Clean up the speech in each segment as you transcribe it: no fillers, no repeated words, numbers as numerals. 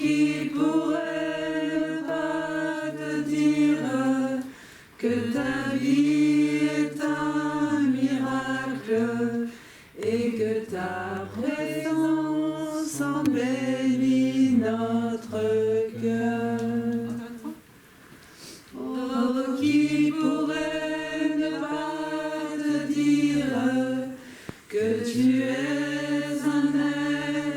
qui pourrait ne pas te dire que ta vie est un miracle et que ta présence embellit notre cœur. Oh, qui pourrait ne pas te dire que tu es un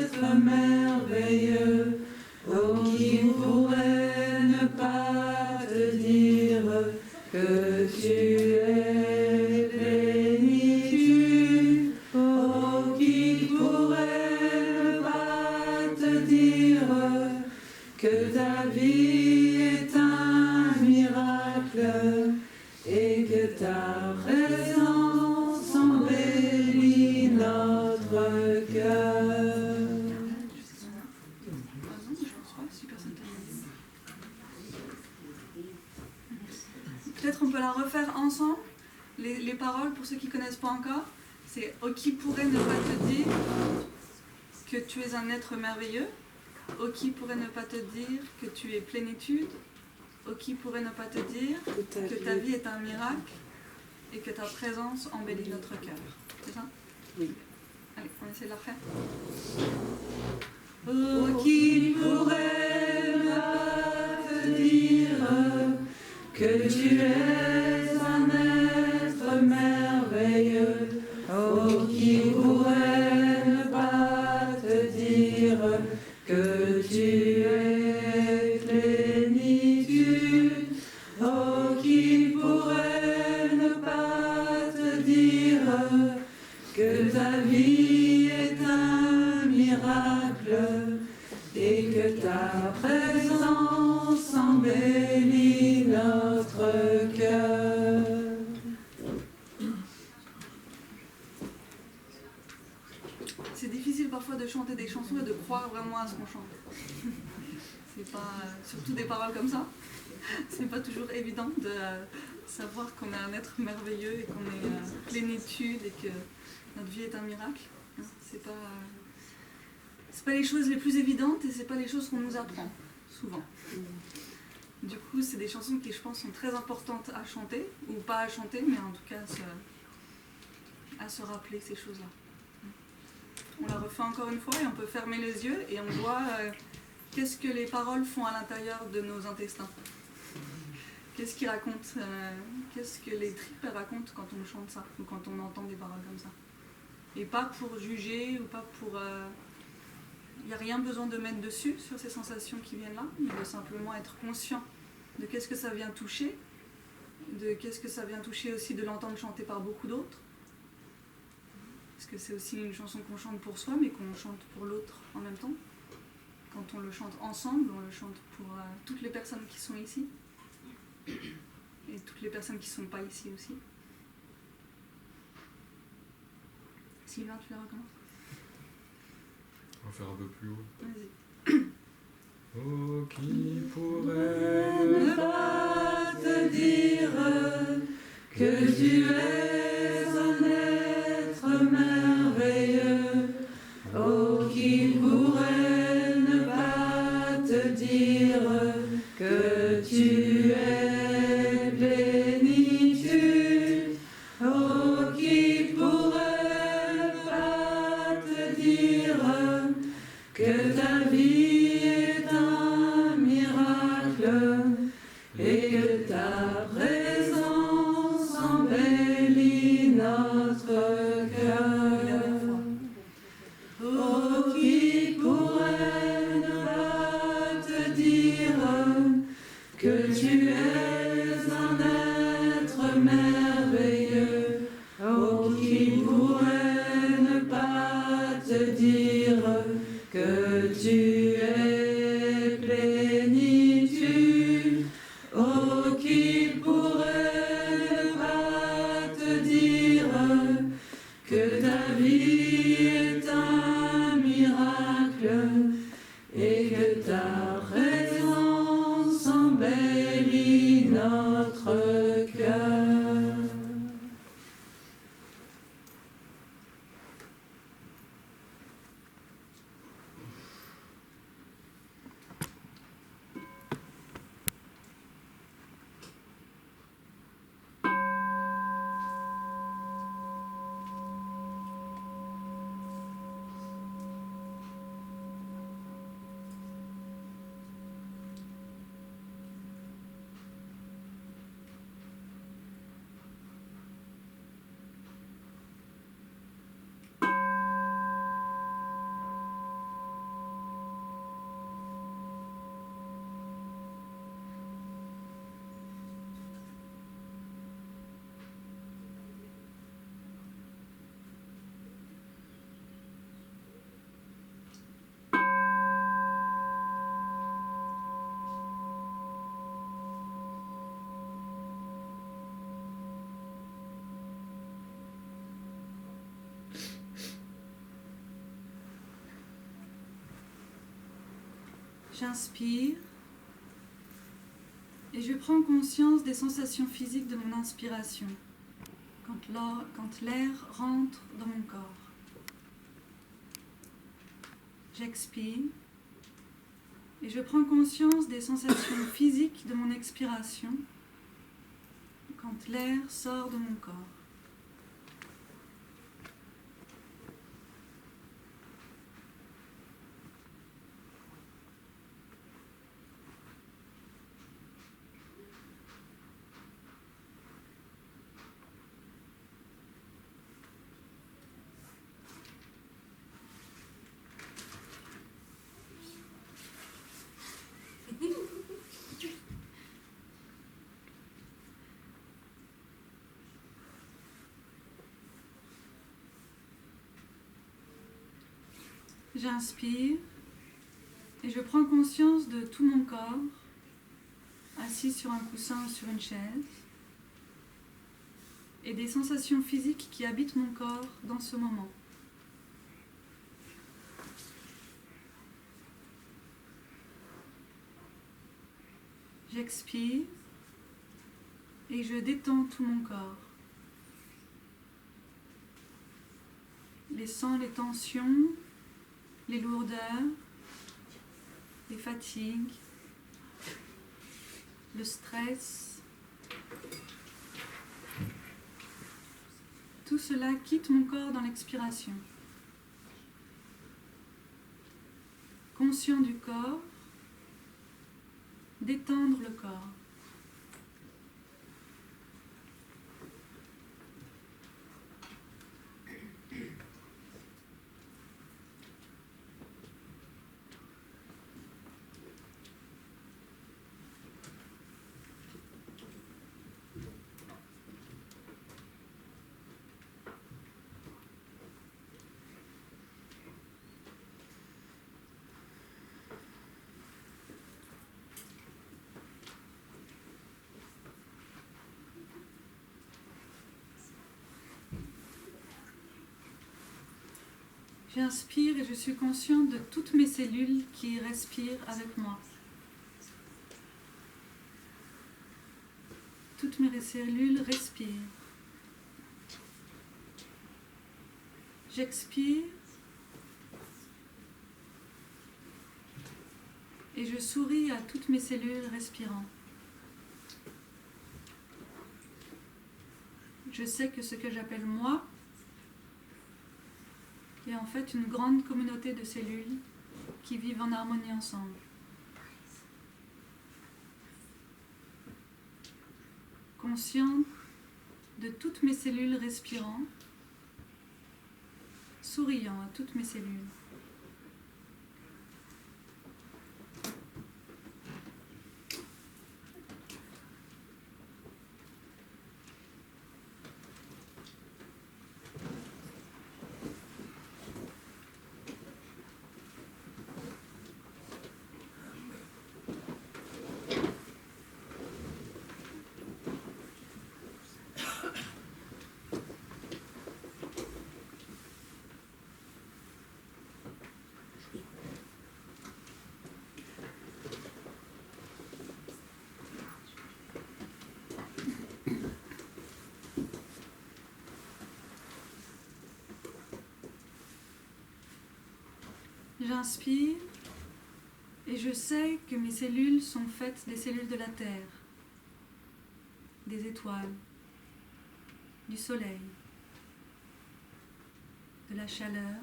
être merveilleux. Oh, qui pourrait ne pas te dire que tu es plénitude. Oh, qui pourrait ne pas te dire que ta vie est un miracle et que ta présence embellit notre cœur. Peut-être on peut la refaire ensemble, les paroles, pour ceux qui ne connaissent pas encore. C'est « Oh, qui pourrait ne pas te dire que tu es un être merveilleux ?» « Oh, qui pourrait ne pas te dire que tu es plénitude ?» « Oh, qui pourrait ne pas te dire que ta vie est un miracle et que ta présence embellit notre cœur. » C'est ça? Oui. Allez, on essaie de la refaire. Oh, qui pourrait ne pas te dire que tu es un être merveilleux. Oh, qui pourrait ne pas te dire que tu es plénitude. Oh, qui pourrait ne pas te dire que ta vie est un miracle et que ta présence embellit notre cœur. C'est difficile parfois de chanter des chansons et de croire vraiment à ce qu'on chante. C'est pas, surtout des paroles comme ça, c'est pas toujours évident de savoir qu'on est un être merveilleux et qu'on est plénitude et que notre vie est un miracle. C'est pas les choses les plus évidentes et c'est pas les choses qu'on nous apprend souvent. Du coup, c'est des chansons qui, je pense, sont très importantes à chanter, ou pas à chanter, mais en tout cas à se rappeler ces choses-là. On la refait encore une fois et on peut fermer les yeux et on voit qu'est-ce que les paroles font à l'intérieur de nos intestins. Qu'est-ce qu'ils racontent, qu'est-ce que les tripes racontent quand on chante ça, ou quand on entend des paroles comme ça. Et pas pour juger, ou pas pour... Il n'y a rien besoin de mettre dessus sur ces sensations qui viennent là, mais de simplement être conscient de qu'est-ce que ça vient toucher, de qu'est-ce que ça vient toucher aussi de l'entendre chanter par beaucoup d'autres. Parce que c'est aussi une chanson qu'on chante pour soi, mais qu'on chante pour l'autre en même temps. Quand on le chante ensemble, on le chante pour toutes les personnes qui sont ici. Et toutes les personnes qui ne sont pas ici aussi. Sylvain, tu la recommences? On va faire un peu plus haut. Vas-y. Oh, qui pourrait Ne pas te dire que tu es un être merveilleux. Oh, qui pourrait ne pas te dire que tu es plénitude. Oh, qui pourrait ne pas te dire que ta vie est un miracle et que ta présence embellit notre cœur. Oh, qui pourrait ne pas te dire que tu es un être merveilleux. Oh, qui pourrait ne pas te dire que tu es plénitude. Oh, qui pourrait ne pas te dire que ta vie est un miracle et que ta présence embellit notre cœur. J'inspire et je prends conscience des sensations physiques de mon inspiration quand l'air rentre dans mon corps. J'expire et je prends conscience des sensations physiques de mon expiration quand l'air sort de mon corps. J'inspire et je prends conscience de tout mon corps, assis sur un coussin ou sur une chaise, et des sensations physiques qui habitent mon corps dans ce moment. J'expire et je détends tout mon corps, laissant les tensions, les lourdeurs, les fatigues, le stress. Tout cela quitte mon corps dans l'expiration. Conscient du corps, détendre le corps. J'inspire et je suis consciente de toutes mes cellules qui respirent avec moi. Toutes mes cellules respirent. J'expire et je souris à toutes mes cellules respirant. Je sais que ce que j'appelle moi est en fait une grande communauté de cellules qui vivent en harmonie ensemble. Consciente de toutes mes cellules respirant, souriant à toutes mes cellules. J'inspire et je sais que mes cellules sont faites des cellules de la Terre, des étoiles, du soleil, de la chaleur,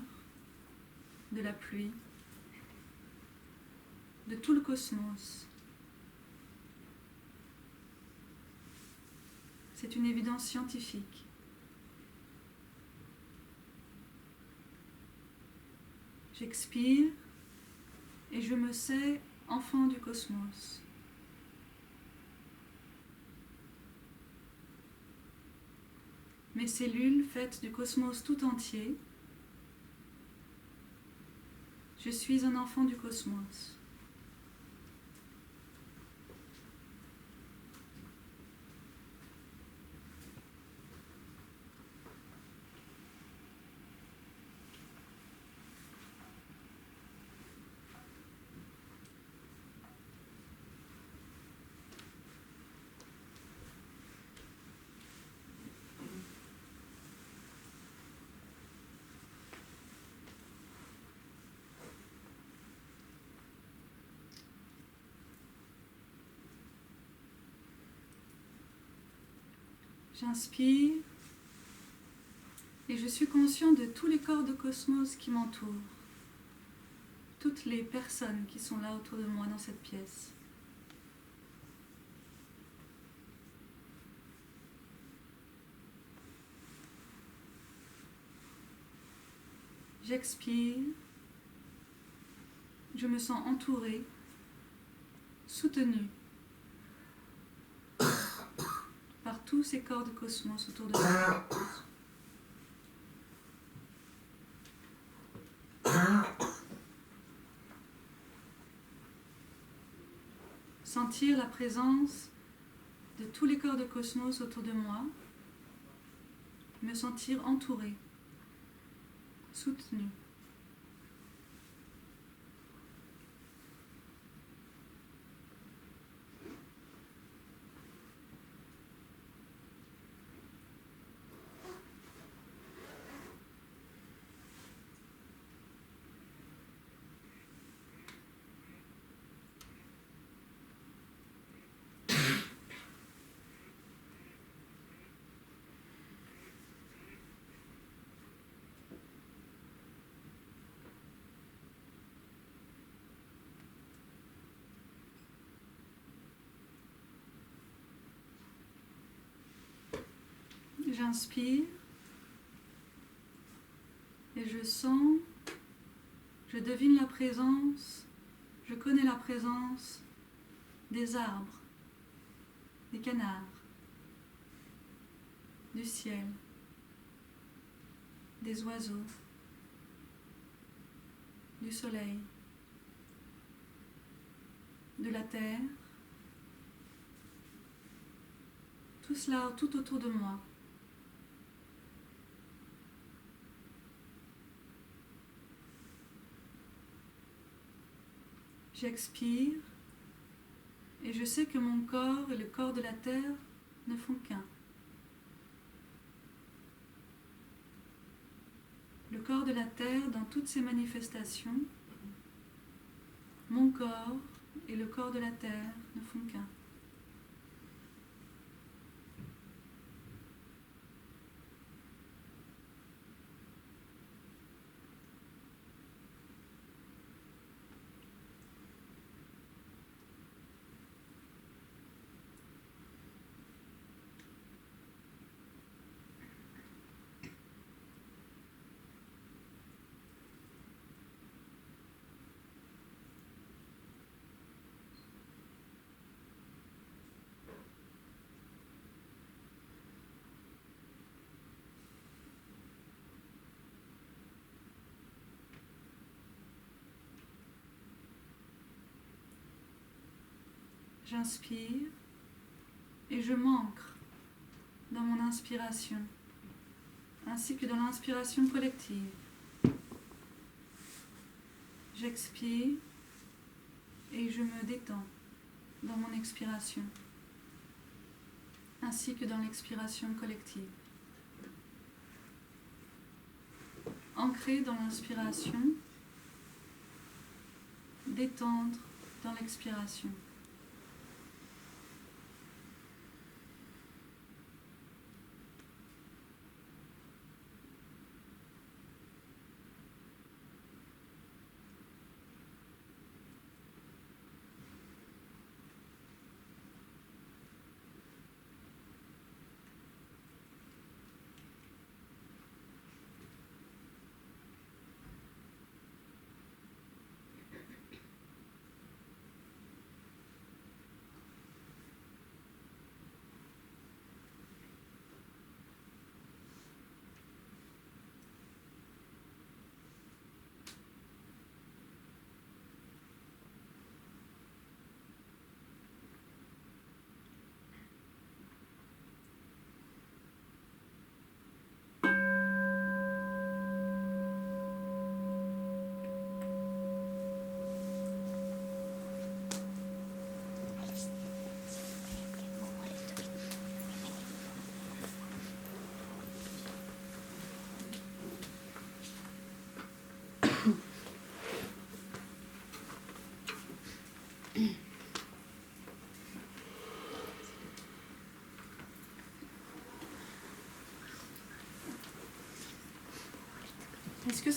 de la pluie, de tout le cosmos. C'est une évidence scientifique. J'expire et je me sais enfant du cosmos. Mes cellules faites du cosmos tout entier. Je suis un enfant du cosmos. J'inspire et je suis conscient de tous les corps de cosmos qui m'entourent, toutes les personnes qui sont là autour de moi dans cette pièce. J'expire, je me sens entourée, soutenue par tous ces corps de cosmos autour de moi. Sentir la présence de tous les corps de cosmos autour de moi, me sentir entourée, soutenue. J'inspire et je sens, je devine la présence, je connais la présence des arbres, des canards, du ciel, des oiseaux, du soleil, de la terre, tout cela tout autour de moi. J'expire et je sais que mon corps et le corps de la terre ne font qu'un. Le corps de la terre dans toutes ses manifestations, mon corps et le corps de la terre ne font qu'un. J'inspire et je m'ancre dans mon inspiration, ainsi que dans l'inspiration collective. J'expire et je me détends dans mon expiration, ainsi que dans l'expiration collective. Ancré dans l'inspiration, détendre dans l'expiration.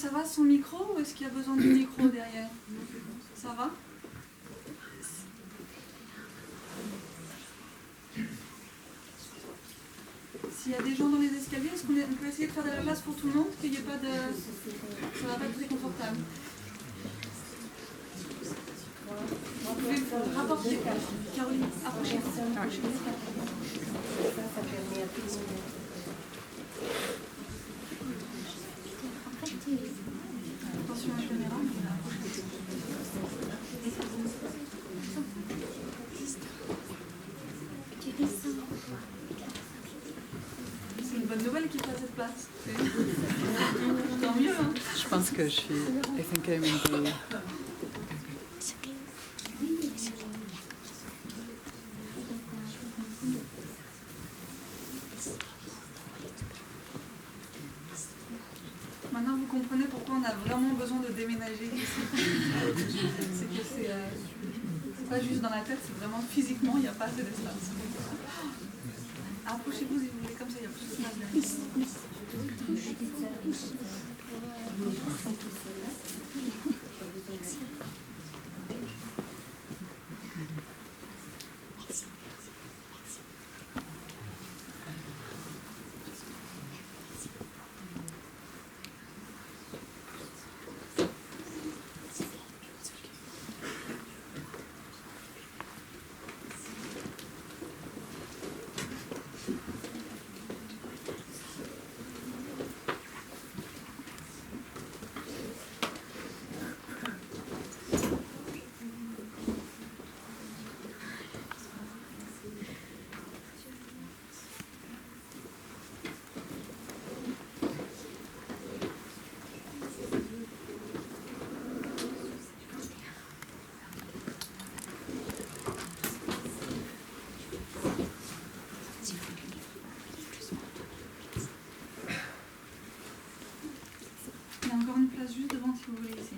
ça va son micro ou est-ce qu'il y a besoin du micro derrière? Ça va? S'il y a des gens dans les escaliers, est-ce qu'on peut essayer de faire de la place pour tout le monde, qu'il n'y ait pas de... Ça va pas être très confortable. Vous pouvez rapporter. Caroline, approchez-vous. Attention à la caméra. C'est une bonne nouvelle qu'il fasse cette place. Tant mieux, hein. Je pense que je suis. I think I'm in the. Maintenant, vous comprenez pourquoi on a vraiment besoin de déménager ici. C'est que c'est pas juste dans la tête, c'est vraiment physiquement, il n'y a pas assez d'espace. Approchez-vous si vous voulez, comme ça, il y a plus de place. Il y a encore une place juste devant si vous voulez ici.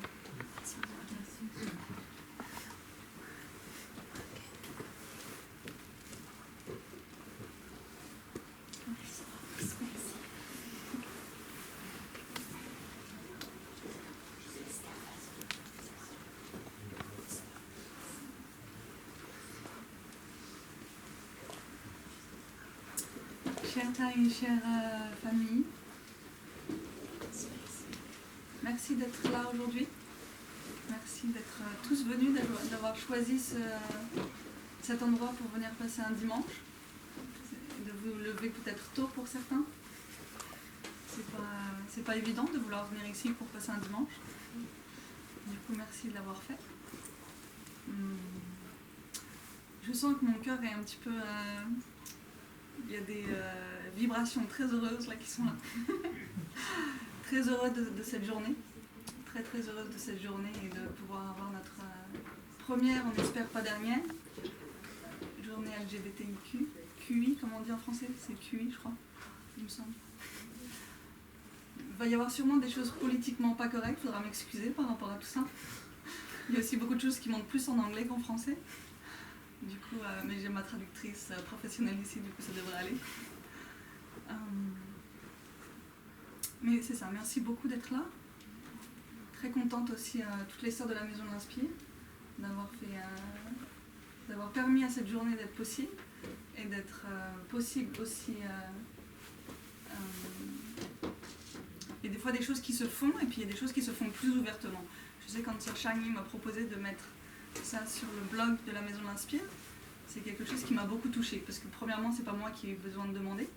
Chère taille, chère famille, merci d'être là aujourd'hui. Merci d'être tous venus, d'avoir choisi cet endroit pour venir passer un dimanche. De vous lever peut-être tôt pour certains. C'est pas évident de vouloir venir ici pour passer un dimanche. Du coup, merci de l'avoir fait. Je sens que mon cœur est un petit peu... il y a des vibrations très heureuses là qui sont là. Très heureux de cette journée. Très très heureuse de cette journée et de pouvoir avoir notre première, on espère pas dernière, journée LGBTIQ. QI, comme on dit en français, c'est QI je crois, il me semble. Il va y avoir sûrement des choses politiquement pas correctes, il faudra m'excuser par rapport à tout ça. Il y a aussi beaucoup de choses qui montent plus en anglais qu'en français. Du coup, mais j'ai ma traductrice professionnelle ici, du coup ça devrait aller. Mais c'est ça, merci beaucoup d'être là. Très contente aussi à toutes les sœurs de la Maison de l'Inspire d'avoir permis à cette journée d'être possible et d'être possible aussi. Il y a des fois des choses qui se font et puis il y a des choses qui se font plus ouvertement. Je sais quand Sœur Shani m'a proposé de mettre ça sur le blog de la Maison de l'Inspire, c'est quelque chose qui m'a beaucoup touchée parce que premièrement c'est pas moi qui ai eu besoin de demander,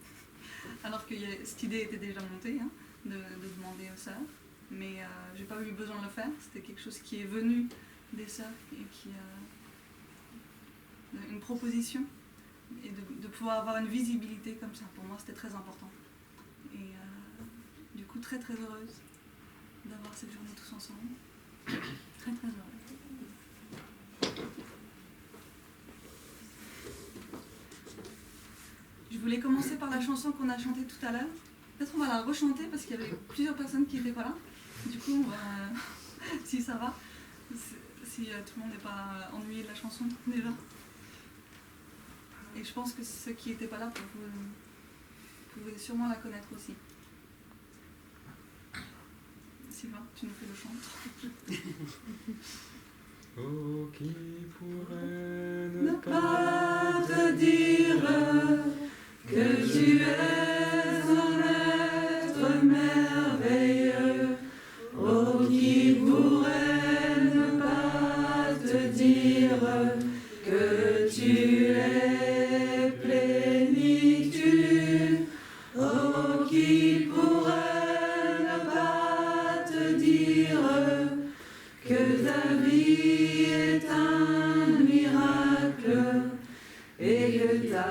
alors que cette idée était déjà montée hein, de demander aux sœurs. Mais j'ai pas eu besoin de le faire, c'était quelque chose qui est venu des sœurs et qui une proposition et de pouvoir avoir une visibilité comme ça, pour moi c'était très important. Et du coup très très heureuse d'avoir cette journée tous ensemble, très très heureuse. Je voulais commencer par la chanson qu'on a chantée tout à l'heure. Peut-être on va la rechanter parce qu'il y avait plusieurs personnes qui n'étaient pas là. Du coup, on va, si ça va, si tout le monde n'est pas ennuyé de la chanson déjà. Et je pense que ceux qui n'étaient pas là pouvez sûrement la connaître aussi. Sylvain, tu nous fais le chant. Oh, qui pourrait Ne pas te dire que tu es un être merveilleux. Oh, qui pourrait ne pas te dire que tu es plénitude. Oh, qui pourrait ne pas te dire que ta vie est un miracle et que ta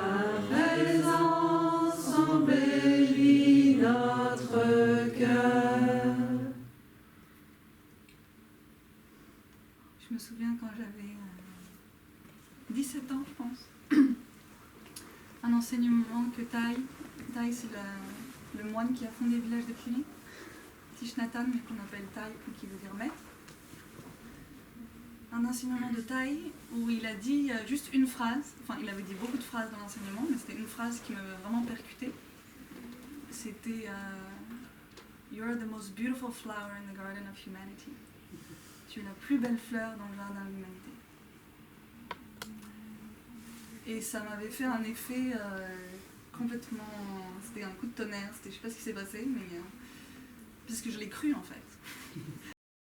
présence embellit notre cœur. Je me souviens quand j'avais 17 ans, je pense, un enseignement que Thai, c'est le moine qui a fondé le village de Cluny, Thich Nhat Hanh, mais qu'on appelle Thai, qui veut dire maître. Un enseignement de Thai où il a dit juste une phrase, enfin il avait dit beaucoup de phrases dans l'enseignement, mais c'était une phrase qui m'avait vraiment percutée. C'était You are the most beautiful flower in the garden of humanity. Tu es la plus belle fleur dans le jardin de l'humanité. Et ça m'avait fait un effet complètement... C'était un coup de tonnerre, je sais pas ce qui s'est passé, mais... parce que je l'ai cru en fait.